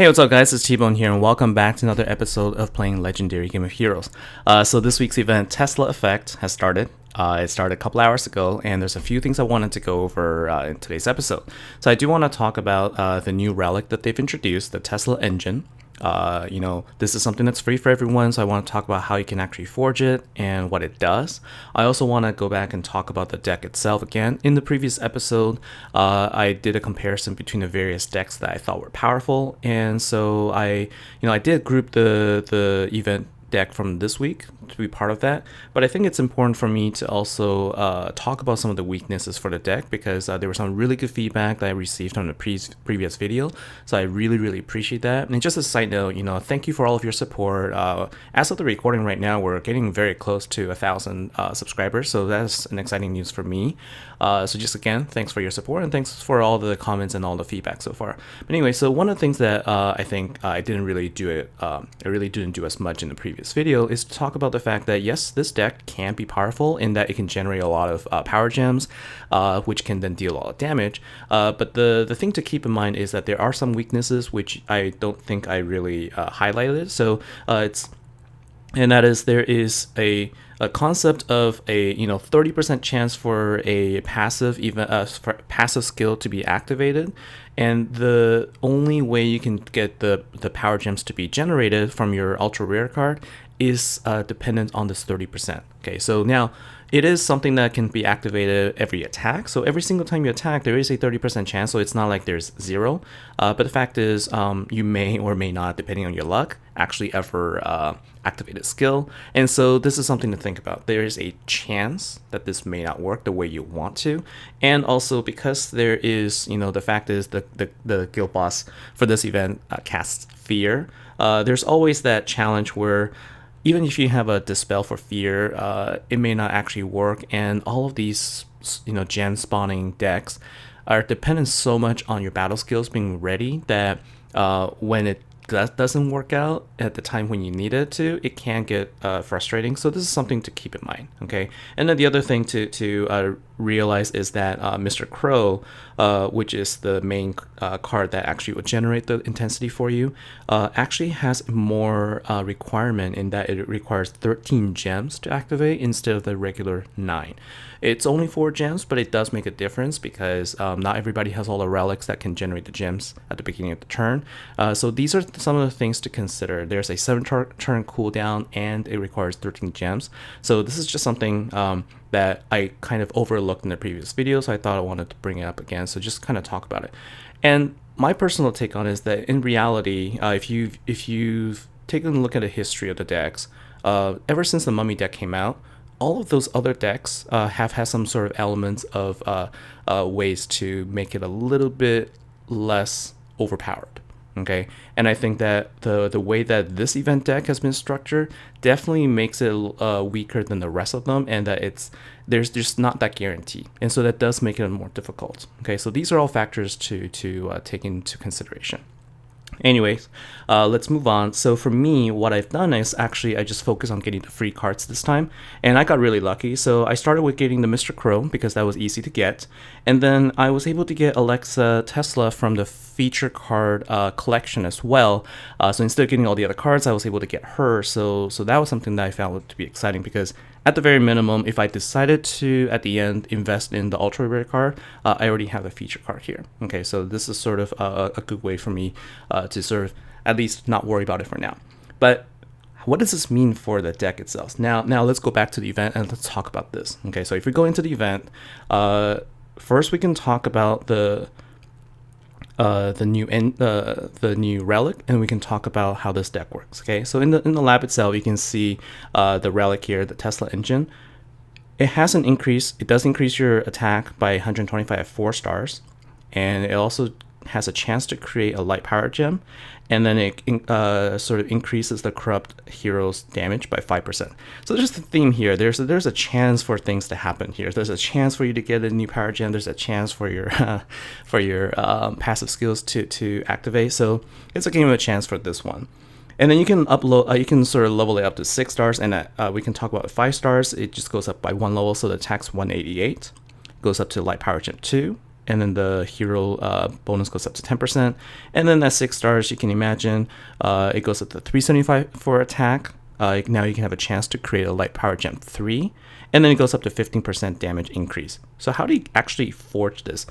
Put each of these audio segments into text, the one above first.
Hey, what's up guys, it's T-Bone here and welcome back to another episode of playing Legendary Game of Heroes. So this week's event, Tesla Effect, has started. It started a couple hours ago and there's a few things I wanted to go over in today's episode. So I do want to talk about the new relic that they've introduced, the Tesla engine. This is something that's free for everyone, so I want to talk about how you can actually forge it and what it does. I also want to go back and talk about the deck itself again. In the previous episode, I did a comparison between the various decks that I thought were powerful, and so I did group the event deck from this week to be part of that, but I think it's important for me to also talk about some of the weaknesses for the deck because there was some really good feedback that I received on the previous video, so I really appreciate that. And just a side note, thank you for all of your support. As of the recording right now, we're getting very close to 1,000 subscribers, so that's an exciting news for me. So just again, thanks for your support and thanks for all the comments and all the feedback so far. But anyway, so one of the things that I think I didn't really do as much in the previous video is to talk about the fact that yes, this deck can be powerful in that it can generate a lot of power gems, which can then deal a lot of damage. But the thing to keep in mind is that there are some weaknesses which I don't think I really highlighted. So there is a concept of a 30% chance for a passive skill to be activated, and the only way you can get the power gems to be generated from your ultra rare card is dependent on this 30%. Okay, so now it is something that can be activated every attack. So every single time you attack, there is a 30% chance. So it's not like there's zero. But the fact is, you may or may not, depending on your luck, actually ever activate a skill. And so this is something to think about. There is a chance that this may not work the way you want to. And also because there is, the fact is the guild boss for this event casts fear. There's always that challenge where even if you have a dispel for fear, it may not actually work, and all of these gem spawning decks are dependent so much on your battle skills being ready that when it doesn't work out at the time when you need it to, it can get frustrating. So this is something to keep in mind, okay? And then the other thing to realize is that Mr. Crow, which is the main card that actually would generate the intensity for you, actually has more requirement in that it requires 13 gems to activate instead of the regular 9. It's only 4 gems, but it does make a difference because not everybody has all the relics that can generate the gems at the beginning of the turn. So these are some of the things to consider. There's a 7-turn cooldown and it requires 13 gems. So this is just something that I kind of overlooked in the previous video, so I thought I wanted to bring it up again, so just kind of talk about it. And my personal take on it is that in reality, if you've taken a look at the history of the decks, ever since the Mummy deck came out, all of those other decks have had some sort of elements of ways to make it a little bit less overpowered. Okay, and I think that the way that this event deck has been structured definitely makes it weaker than the rest of them, and that there's just not that guarantee, and so that does make it more difficult. Okay, so these are all factors to take into consideration. Anyways, let's move on. So for me, what I've done is actually I just focus on getting the free cards this time, and I got really lucky. So I started with getting the Mr. Crow because that was easy to get, and then I was able to get Aleksa Tesla from the feature card collection as well. So instead of getting all the other cards, I was able to get her. So that was something that I found to be exciting because at the very minimum, if I decided to, at the end, invest in the ultra rare card, I already have a feature card here. Okay, so this is sort of a good way for me to sort of at least not worry about it for now. But what does this mean for the deck itself? Now let's go back to the event and let's talk about this. Okay, so if we go into the event, first we can talk about the new relic, and we can talk about how this deck works. Okay, so in the lab itself, you can see the relic here, the Tesla engine. It has an increase. It does increase your attack by 125 at 4 stars, and it also has a chance to create a light power gem, and then it sort of increases the corrupt hero's damage by 5%. So there's the theme here. There's a chance for things to happen here. There's a chance for you to get a new power gem. There's a chance for your passive skills to activate. So it's a game of a chance for this one. And then you can you can sort of level it up to 6 stars, and we can talk about 5 stars. It just goes up by 1 level, so the attack's 188. Goes up to light power gem 2. and then the hero bonus goes up to 10%. And then at 6 stars, you can imagine it goes up to 375 for attack. Now you can have a chance to create a light power gem 3, and then it goes up to 15% damage increase. So how do you actually forge this?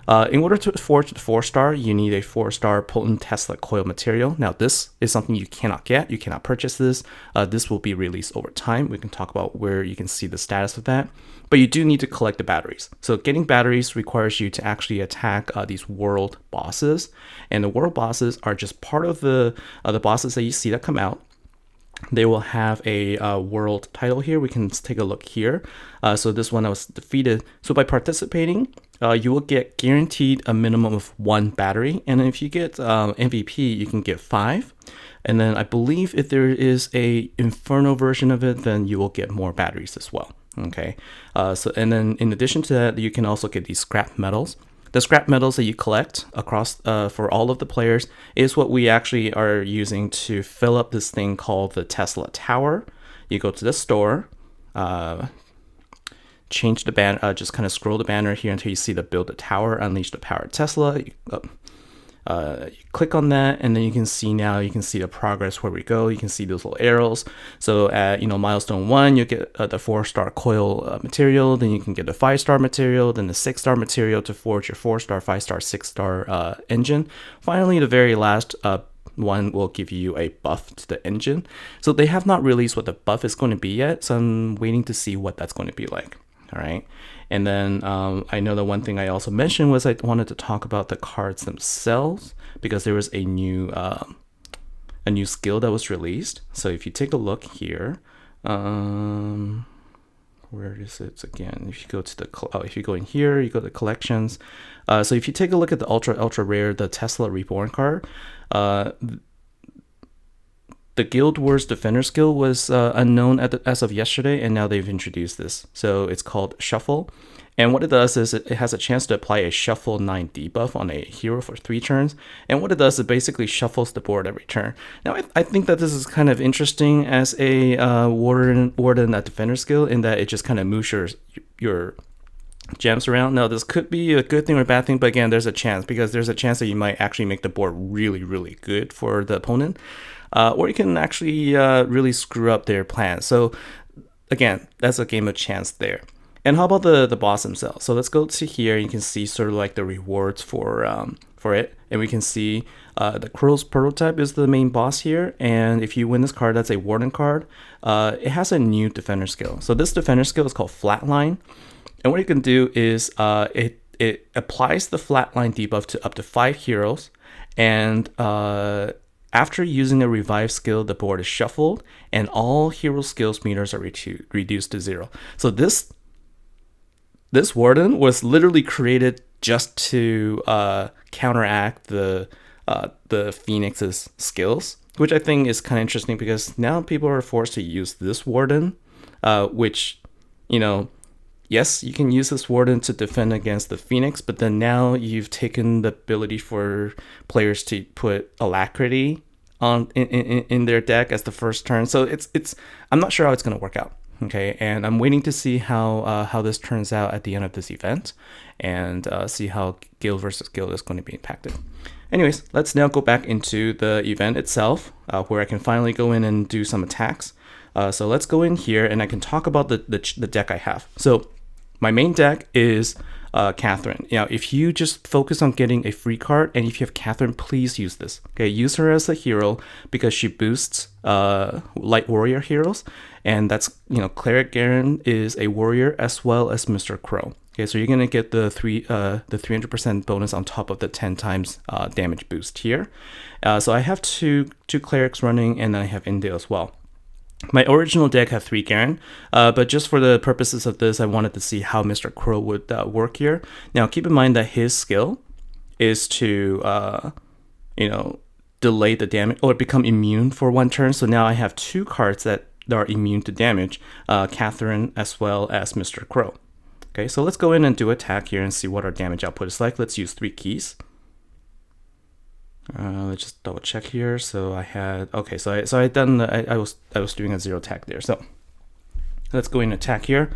In order to forge the 4-star, you need a 4-star potent Tesla coil material. Now this is something you cannot get. You cannot purchase this. This will be released over time. We can talk about where you can see the status of that. But you do need to collect the batteries. So getting batteries requires you to actually attack these world bosses. And the world bosses are just part of the bosses that you see that come out. They will have a world title here. We can take a look here. So this one I was defeated. So by participating, you will get guaranteed a minimum of 1 battery. And if you get MVP, you can get 5. And then I believe if there is a Inferno version of it, then you will get more batteries as well. Okay. And then in addition to that, you can also get these scrap metals. The scrap metals that you collect across for all of the players is what we actually are using to fill up this thing called the Tesla Tower. You go to the store, change the banner, just kind of scroll the banner here until you see the build a tower, unleash the power of Tesla. You click on that, and then you can see the progress where we go. You can see those little arrows. So at milestone 1, you get the 4-star coil material. Then you can get the 5-star material, then the 6-star material to forge your 4-star, 5-star, 6-star engine. Finally, the very last one will give you a buff to the engine. So they have not released what the buff is going to be yet, so I'm waiting to see what that's going to be like. All right. And then I know the one thing I also mentioned was I wanted to talk about the cards themselves, because there was a new skill that was released. So if you take a look here, where is it again? If you go to if you go in here, you go to collections. So if you take a look at the ultra rare, the Tesla Reborn card, the Guild Wars Defender skill was unknown as of yesterday, and now they've introduced this. So it's called Shuffle. And what it does is it has a chance to apply a Shuffle 9 debuff on a hero for 3 turns. And what it does is it basically shuffles the board every turn. Now, I think that this is kind of interesting as a Warden Defender skill, in that it just kind of moves your gems around. Now, this could be a good thing or a bad thing, but again, there's a chance, because there's a chance that you might actually make the board really, really good for the opponent. Or you can actually really screw up their plans. So again, that's a game of chance there. And how about the boss themselves? So let's go to here. You can see sort of like the rewards for it, and we can see the Crow's Prototype is the main boss here. And if you win this card, that's a Warden card. It has a new defender skill. So this defender skill is called Flatline, and what you can do is it applies the Flatline debuff to up to 5 heroes, and after using a revive skill, the board is shuffled, and all hero skills meters are reduced to 0. So this Warden was literally created just to counteract the Phoenix's skills, which I think is kind of interesting, because now people are forced to use this Warden, which, yes, you can use this Warden to defend against the Phoenix, but then now you've taken the ability for players to put Alacrity on in their deck as the first turn. So it's I'm not sure how it's going to work out. Okay, and I'm waiting to see how this turns out at the end of this event, and see how guild versus guild is going to be impacted. Anyways, let's now go back into the event itself, where I can finally go in and do some attacks. So let's go in here, and I can talk about the deck I have. So my main deck is Catherine. If you just focus on getting a free card, and if you have Catherine, please use this. Okay, use her as a hero, because she boosts light warrior heroes, and that's Cleric Garen is a warrior as well as Mr. Crow. Okay, so you're gonna get the 300% bonus on top of the 10 times damage boost here. So I have two clerics running, and then I have Indale as well. My original deck had 3 Garen, but just for the purposes of this, I wanted to see how Mr. Crow would work here. Now, keep in mind that his skill is to, delay the damage or become immune for 1 turn. So now I have 2 cards that are immune to damage, Catherine as well as Mr. Crow. Okay, so let's go in and do attack here and see what our damage output is like. Let's use 3 keys. Let's just double check here. So I had I was doing a 0 attack there. So let's go in and attack here.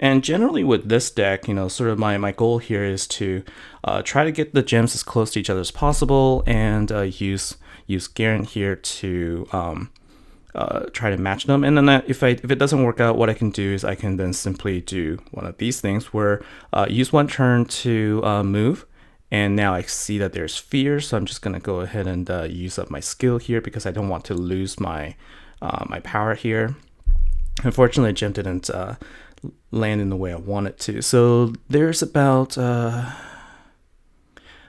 And generally with this deck, sort of my goal here is to try to get the gems as close to each other as possible, and use Garen here to try to match them. And then if it doesn't work out, what I can do is I can then simply do one of these things where use one turn to move. And now I see that there's fear, so I'm just gonna go ahead and use up my skill here because I don't want to lose my my power here. Unfortunately, the gem didn't land in the way I wanted to. So there's about that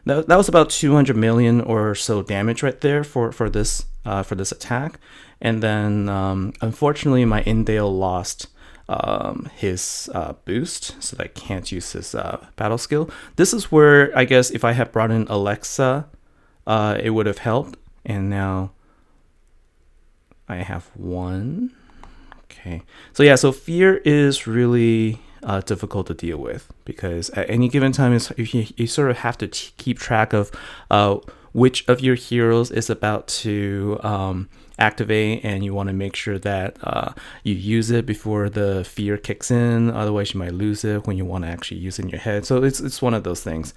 was about 200 million or so damage right there for this attack. And then unfortunately my Indale lost his boost, so that I can't use his battle skill. This is where I guess if I had brought in Aleksa, it would have helped. And now I have one. Okay, so yeah, so fear is really difficult to deal with, because at any given time you sort of have to keep track of which of your heroes is about to activate, and you want to make sure that you use it before the fear kicks in. Otherwise you might lose it when you want to actually use it in your head. So it's one of those things.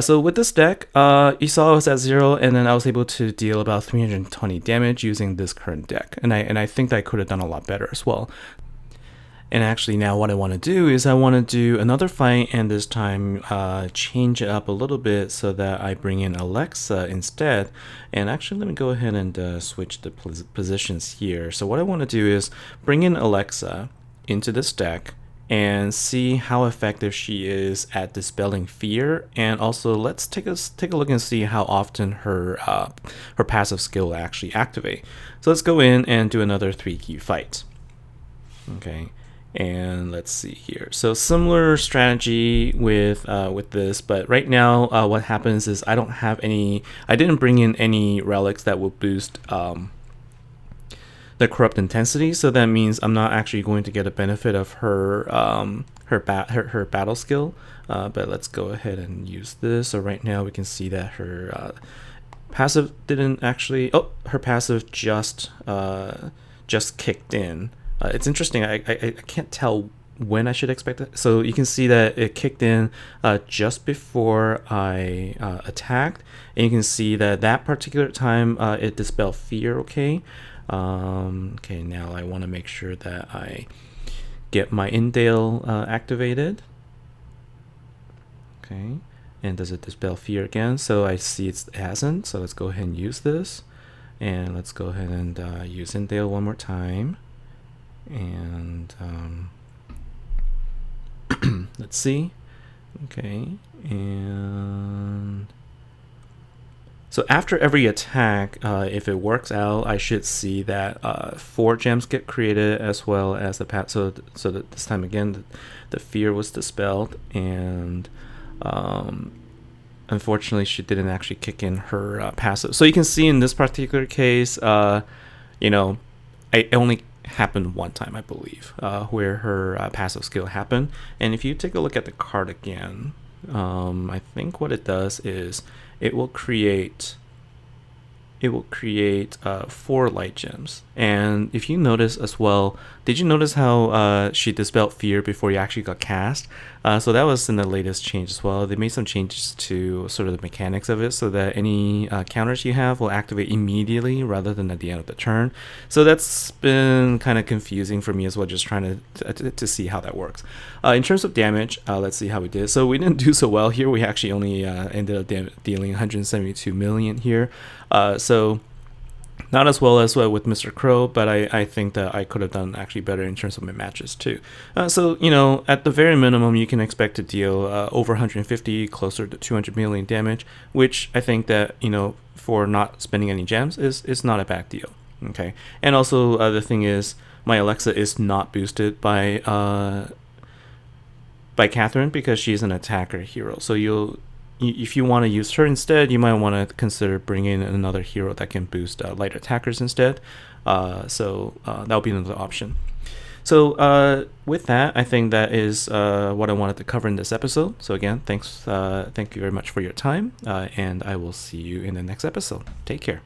So with this deck, you saw I was at 0, and then I was able to deal about 320 damage using this current deck, and I think that I could have done a lot better as well. And actually now what I want to do is I want to do another fight, and this time change it up a little bit so that I bring in Aleksa instead. And actually let me go ahead and switch the positions here. So what I want to do is bring in Aleksa into this deck and see how effective she is at dispelling fear. And also let's take a look and see how often her passive skill will actually activate. So let's go in and do another 3 key fight. Okay. And let's see here. So similar strategy with this, but right now what happens is I didn't bring in any relics that will boost the corrupt intensity. So that means I'm not actually going to get a benefit of her battle skill. But let's go ahead and use this. So right now we can see that her passive didn't actually. Oh, her passive just kicked in. It's interesting. I can't tell when I should expect it. So you can see that it kicked in just before I attacked, and you can see that particular time it dispelled fear. Okay. Okay. Now I want to make sure that I get my Indale activated. Okay. And does it dispel fear again? So I see it hasn't. So let's go ahead and use this, and let's go ahead and use Indale one more time. And let's see. Okay, and so after every attack, if it works out, I should see that 4 gems get created, as well as the so that this time again the fear was dispelled. And unfortunately she didn't actually kick in her passive. So you can see in this particular case, I only happened one time, I believe, where her passive skill happened. And if you take a look at the card again, I think what it does is it will create 4 light gems. And if you notice as well, did you notice how she dispelled fear before you actually got cast? So that was in the latest change as well. They made some changes to sort of the mechanics of it, so that any counters you have will activate immediately rather than at the end of the turn. So that's been kind of confusing for me as well, just trying to see how that works. In terms of damage, let's see how we did. So we didn't do so well here. We actually only ended up dealing 172 million here. So not as well as with Mr. Crow, but I think that I could have done actually better in terms of my matches too. So at the very minimum, you can expect to deal over 150, closer to 200 million damage, which I think that for not spending any gems is not a bad deal. Okay, and also the thing is, my Aleksa is not boosted by Catherine, because she's an attacker hero. So if you want to use her instead, you might want to consider bringing in another hero that can boost light attackers instead. So that'll be another option. So with that, I think that is what I wanted to cover in this episode. So again, thank you very much for your time, and I will see you in the next episode. Take care.